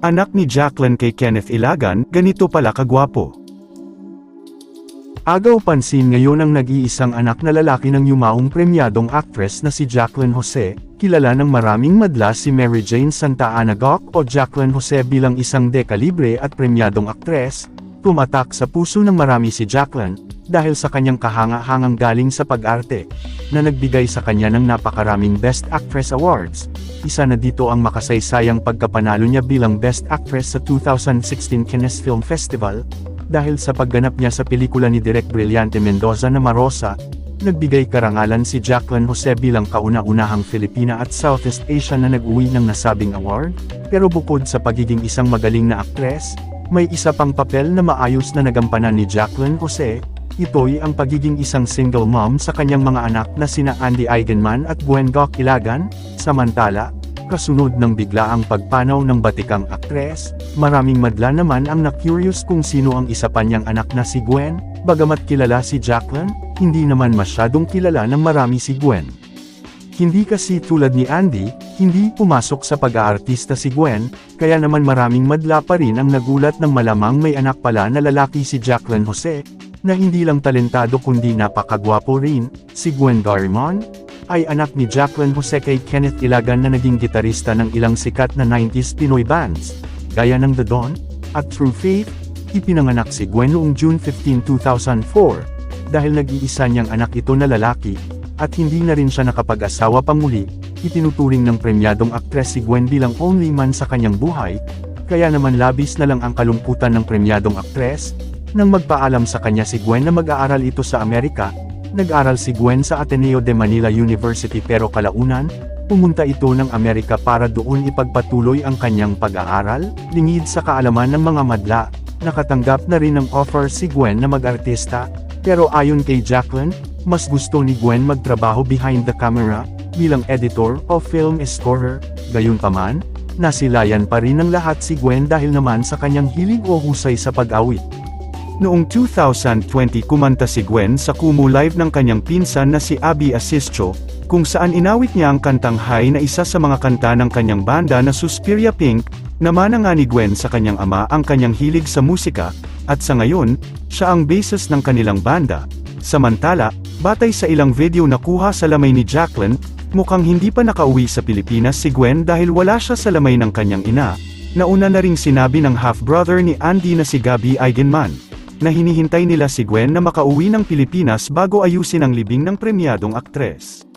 Anak ni Jacqueline kay Kenneth Ilagan, ganito pala kagwapo. Agaw pansin ngayon ang nag-iisang anak na lalaki ng yumaong premyadong actress na si Jacqueline Jose, kilala ng maraming madla si Mary Jane Santa Ana Goc o Jacqueline Jose bilang isang dekalibre at premyadong aktres. Tumatak sa puso ng marami si Jacqueline, dahil sa kanyang kahanga-hangang galing sa pag-arte, na nagbigay sa kanya ng napakaraming Best Actress Awards. Isa na dito ang makasaysayang pagkapanalo niya bilang Best Actress sa 2016 Cannes Film Festival, dahil sa pagganap niya sa pelikula ni Direk Brillante Mendoza na Marosa. Nagbigay karangalan si Jacqueline Jose bilang kauna-unahang Filipina at Southeast Asian na nag-uwi ng nasabing award, pero bukod sa pagiging isang magaling na aktres, may isa pang papel na maayos na nagampanan ni Jacqueline Jose. Ito'y ang pagiging isang single mom sa kanyang mga anak na sina Andy Eigenman at Gwen Goc Ilagan. Samantala, kasunod ng biglaang pagpanaw ng batikang aktres, maraming madla naman ang na-curious kung sino ang isa pa niyang anak na si Gwen. Bagamat kilala si Jacqueline, hindi naman masyadong kilala ng marami si Gwen. Hindi kasi tulad ni Andy, hindi pumasok sa pag-aartista si Gwen, kaya naman maraming madla pa rin ang nagulat nang malamang may anak pala na lalaki si Jacqueline Jose, na hindi lang talentado kundi napakagwapo rin. Si Gwen Garrimon ay anak ni Jacqueline Jose kay Kenneth Ilagan na naging gitarista ng ilang sikat na 90s Pinoy bands, gaya ng The Dawn at True Faith. Ipinanganak si Gwen noong June 15, 2004, dahil nag-iisa niyang anak ito na lalaki, at hindi na rin siya nakapag-asawa pa muli. Itinuturing ng premyadong aktres si Gwen bilang only man sa kanyang buhay, kaya naman labis na lang ang kalungkutan ng premyadong aktres. Nang magpaalam sa kanya si Gwen na mag-aaral ito sa Amerika, nag-aral si Gwen sa Ateneo de Manila University pero kalaunan, pumunta ito ng Amerika para doon ipagpatuloy ang kanyang pag-aaral. Lingid sa kaalaman ng mga madla, nakatanggap na rin ng offer si Gwen na mag-artista, pero ayon kay Jacqueline, mas gusto ni Gwen magtrabaho behind the camera, bilang editor o film scorer. Gayunpaman, nasilayan pa rin ng lahat si Gwen dahil naman sa kanyang hilig o husay sa pag-awit. Noong 2020 kumanta si Gwen sa Kumu Live ng kanyang pinsan na si Abby Asisio, kung saan inawit niya ang kantang High na isa sa mga kanta ng kanyang banda na Suspiria Pink. Namana nga ni Gwen sa kanyang ama ang kanyang hilig sa musika, at sa ngayon, siya ang bassist ng kanilang banda. Samantala, batay sa ilang video na kuha sa lamay ni Jacqueline, mukhang hindi pa nakauwi sa Pilipinas si Gwen dahil wala siya sa lamay ng kanyang ina. Nauna na ring sinabi ng half-brother ni Andy na si Gabby Eigenman, na hinihintay nila si Gwen na makauwi ng Pilipinas bago ayusin ang libing ng premyadong aktres.